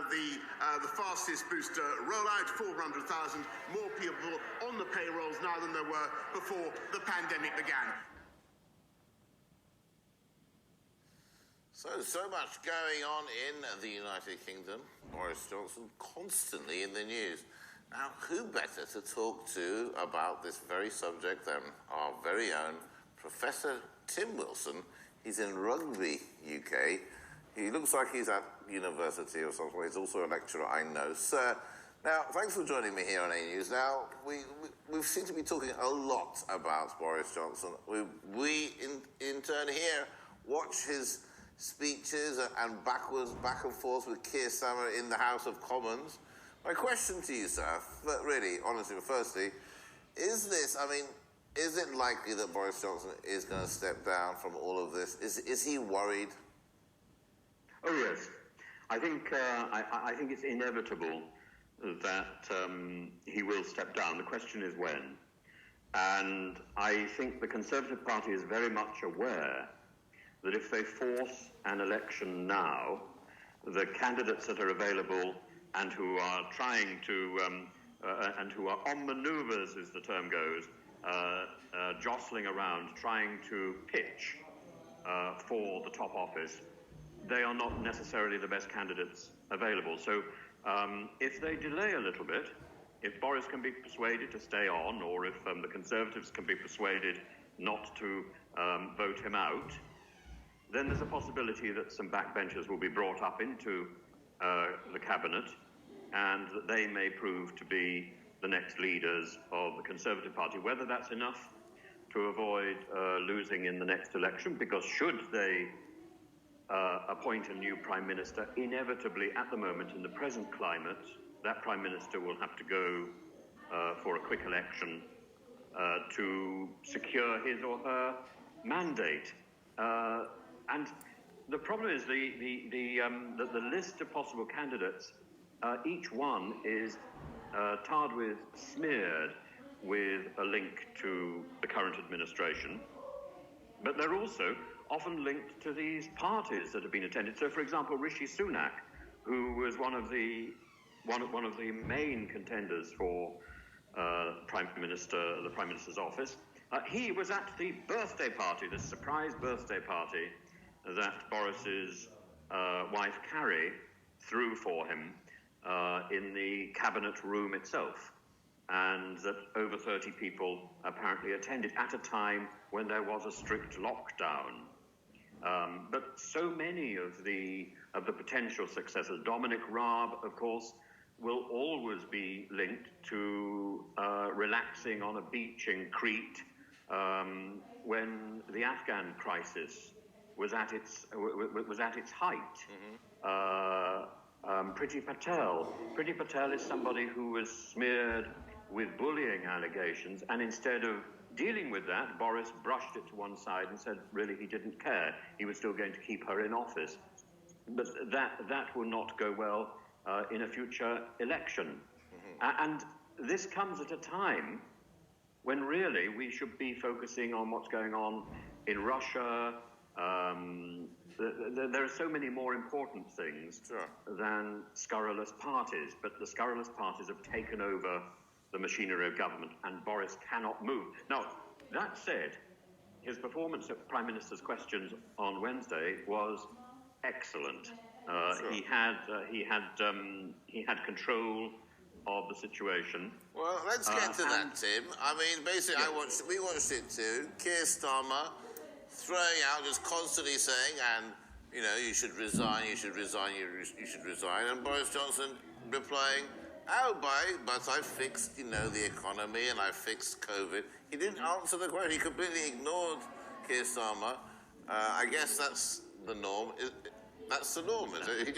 the fastest booster rollout, 400,000 more people on the payrolls now than there were before the pandemic began. So much going on in the United Kingdom. Boris Johnson constantly in the news. Now, who better to talk to about this very subject than our very own Professor Tim Wilson? He's in Rugby, UK. He looks like he's at university or something. He's also a lecturer, I know. Sir, now, thanks for joining me here on ANews. Now, we seem to be talking a lot about Boris Johnson. We in turn here, watch his speeches and back and forth with Keir Starmer in the House of Commons. My question to you, sir, really, honestly, firstly, is it likely that Boris Johnson is going to step down from all of this? Is he worried? Oh, yes. I think it's inevitable that he will step down. The question is when. And I think the Conservative Party is very much aware that if they force an election now, the candidates that are available and who are trying to, and who are on manoeuvres, as the term goes, jostling around, trying to pitch for the top office, they are not necessarily the best candidates available. So if they delay a little bit, if Boris can be persuaded to stay on, or if the Conservatives can be persuaded not to vote him out, then there's a possibility that some backbenchers will be brought up into the cabinet, and that they may prove to be the next leaders of the Conservative Party. Whether that's enough to avoid losing in the next election, because should they appoint a new Prime Minister, inevitably at the moment in the present climate, that Prime Minister will have to go for a quick election to secure his or her mandate. And the problem is the list of possible candidates, each one is smeared with a link to the current administration, but they're also often linked to these parties that have been attended. So, for example, Rishi Sunak, who was one of the main contenders for the Prime Minister's office, he was at the birthday party, the surprise birthday party that Boris's wife Carrie threw for him in the cabinet room itself, and that over 30 people apparently attended at a time when there was a strict lockdown. But so many of the potential successors, Dominic Raab, of course, will always be linked to relaxing on a beach in Crete when the Afghan crisis was at its height. Mm-hmm. Priti Patel is somebody who was smeared with bullying allegations, and instead of dealing with that, Boris brushed it to one side and said really he didn't care. He was still going to keep her in office. But that will not go well in a future election. Mm-hmm. And this comes at a time when really we should be focusing on what's going on in Russia. There are so many more important things than scurrilous parties, but the scurrilous parties have taken over the machinery of government, and Boris cannot move. Now, that said, his performance at Prime Minister's Questions on Wednesday was excellent. He had control of the situation. Well, let's get to that, Tim. I mean, basically, yes. We watched it too. Keir Starmer throwing out, just constantly saying, and you should resign, you should resign, you should resign, and Boris Johnson replying, but I fixed, the economy, and I fixed COVID. He didn't answer the question. He completely ignored Keir Starmer. I guess that's the norm. That's the norm, is it?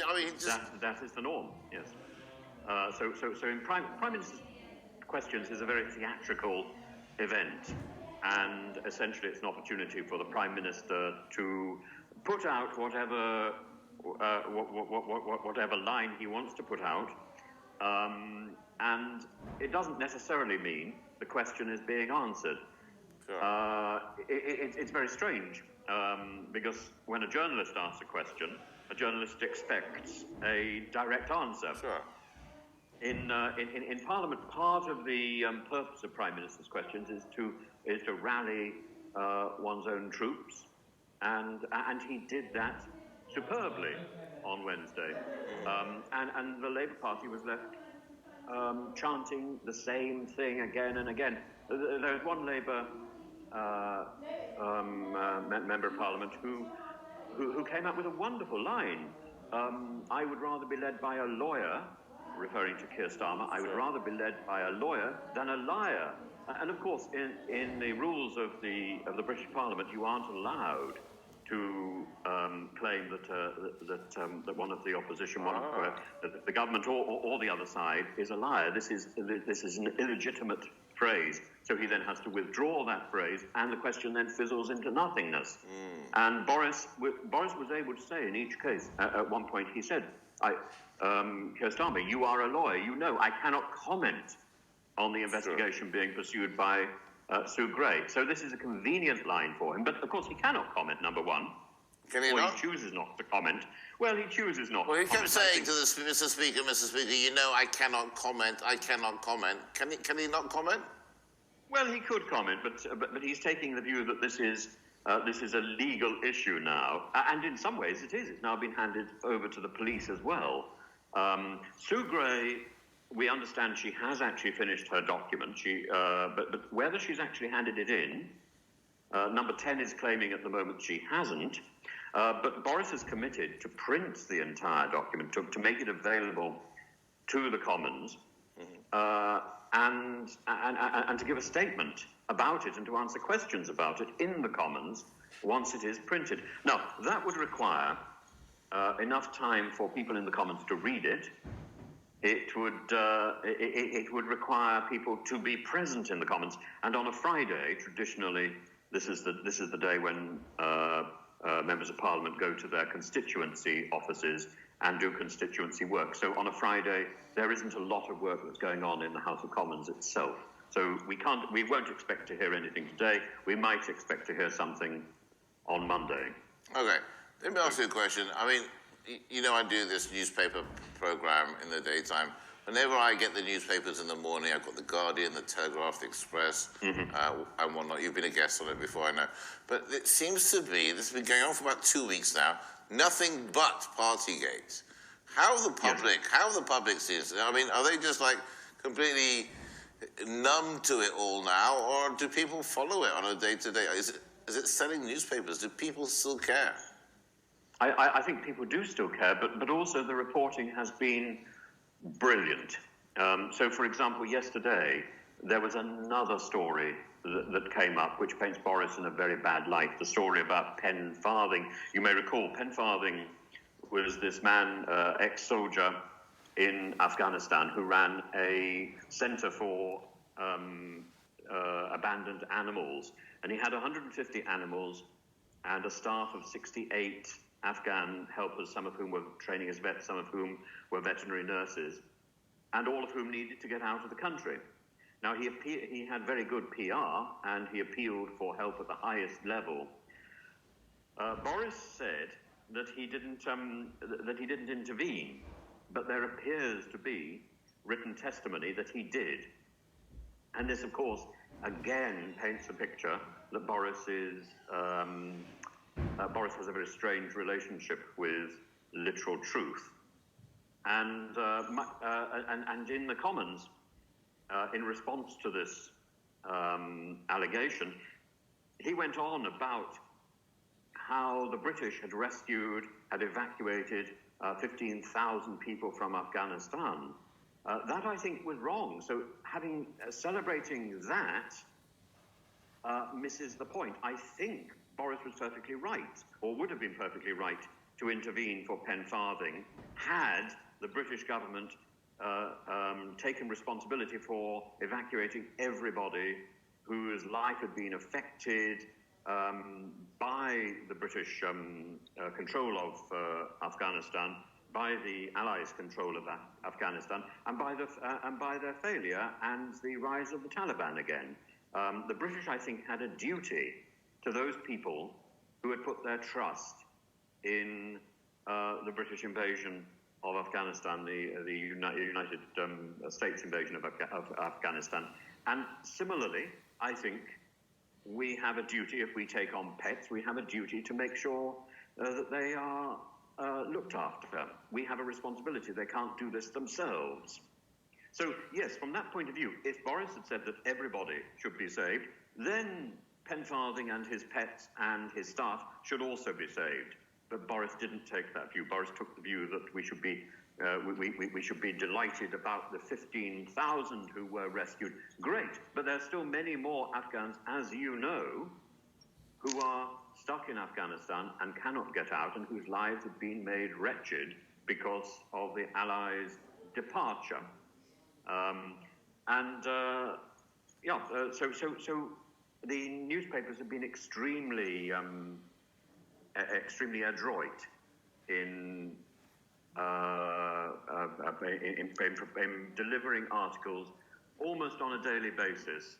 That is the norm, yes. So in Prime Minister's Questions is a very theatrical event, and essentially it's an opportunity for the Prime Minister to put out whatever line he wants to put out, and it doesn't necessarily mean the question is being answered. Sure. It's very strange, because when a journalist asks a question, a journalist expects a direct answer. Sure. In Parliament, part of the purpose of Prime Minister's questions is to rally one's own troops, and he did that superbly on Wednesday. And the Labour Party was left chanting the same thing again and again. There was one Labour member of Parliament who came up with a wonderful line. I would rather be led by a lawyer, referring to Keir Starmer, I would rather be led by a lawyer than a liar. And of course, in the rules of the British Parliament, you aren't allowed to claim that one of the opposition, the government or the other side is a liar. This is an illegitimate phrase. So he then has to withdraw that phrase, and the question then fizzles into nothingness. And Boris was able to say in each case, at one point he said, Keir Starmer, you are a lawyer. You know I cannot comment on the investigation being pursued by Sue Gray. So this is a convenient line for him. But, of course, he cannot comment, number one. Can he not? He chooses not to comment. Well, he chooses not. Well, he kept saying to Mr. Speaker, you know I cannot comment. Can he not comment? Well, he could comment, but he's taking the view that this is a legal issue now, and in some ways it is. It's now been handed over to the police as well. Sue Gray, we understand she has actually finished her document. But whether she's actually handed it in, Number 10 is claiming at the moment she hasn't. But Boris has committed to print the entire document, to make it available to the Commons, and to give a statement about it and to answer questions about it in the Commons once it is printed. Now, that would require enough time for people in the Commons to read it. It would require people to be present in the Commons. And on a Friday, traditionally, this is the day when members of Parliament go to their constituency offices and do constituency work. So on a Friday, there isn't a lot of work that's going on in the House of Commons itself. So we won't expect to hear anything today. We might expect to hear something on Monday. Okay. Let me ask you a question. I mean, you know, I do this newspaper program in the daytime. Whenever I get the newspapers in the morning, I've got the Guardian, the Telegraph, the Express, and whatnot. You've been a guest on it before, I know. But it seems to be, this has been going on for about 2 weeks now, nothing but Partygate. How the public sees it? I mean, are they just like completely numb to it all now, or do people follow it on a day-to-day? Is it selling newspapers? Do people still care? I think people do still care, but also the reporting has been brilliant. So, for example, yesterday, there was another story that came up which paints Boris in a very bad light, the story about Pen Farthing. You may recall Pen Farthing was this man, ex-soldier in Afghanistan, who ran a centre for abandoned animals. And he had 150 animals and a staff of 68 Afghan helpers, some of whom were training as vets, some of whom were veterinary nurses, and all of whom needed to get out of the country. Now, he had very good PR, and he appealed for help at the highest level. Boris said that he didn't intervene, but there appears to be written testimony that he did. And this, of course, again paints a picture that Boris has a very strange relationship with literal truth. And in the Commons, in response to this allegation, he went on about how the British had evacuated 15,000 people from Afghanistan. That, I think, was wrong. So celebrating that misses the point. I think Boris was perfectly right, or would have been perfectly right, to intervene for Pen Farthing had the British government taken responsibility for evacuating everybody whose life had been affected by the British control of Afghanistan, by the Allies' control of Afghanistan, and by their failure and the rise of the Taliban again. The British, I think, had a duty to those people who had put their trust in the British invasion of Afghanistan, the United States invasion of Afghanistan. And similarly, I think we have a duty, if we take on pets, we have a duty to make sure that they are looked after. We have a responsibility. They can't do this themselves. So, yes, from that point of view, if Boris had said that everybody should be saved, then Penfarthing and his pets and his staff should also be saved. But Boris didn't take that view. Boris took the view that we should be we should be delighted about the 15,000 who were rescued. Great, but there are still many more Afghans, as you know, who are stuck in Afghanistan and cannot get out, and whose lives have been made wretched because of the Allies' departure. So the newspapers have been extremely adroit in delivering articles almost on a daily basis.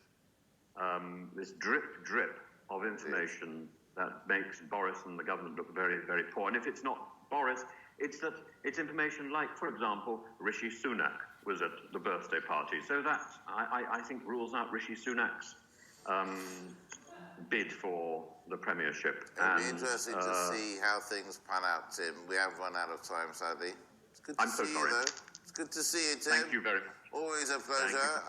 This drip of information that makes Boris and the government look very, very poor. And if it's not Boris, it's information like, for example, Rishi Sunak was at the birthday party. So that, I think, rules out Rishi Sunak's bid for the premiership. It'll be interesting to see how things pan out, Tim. We have run out of time, sadly. It's good to see you, though. It's good to see you, Tim. Thank you very much. Always a pleasure.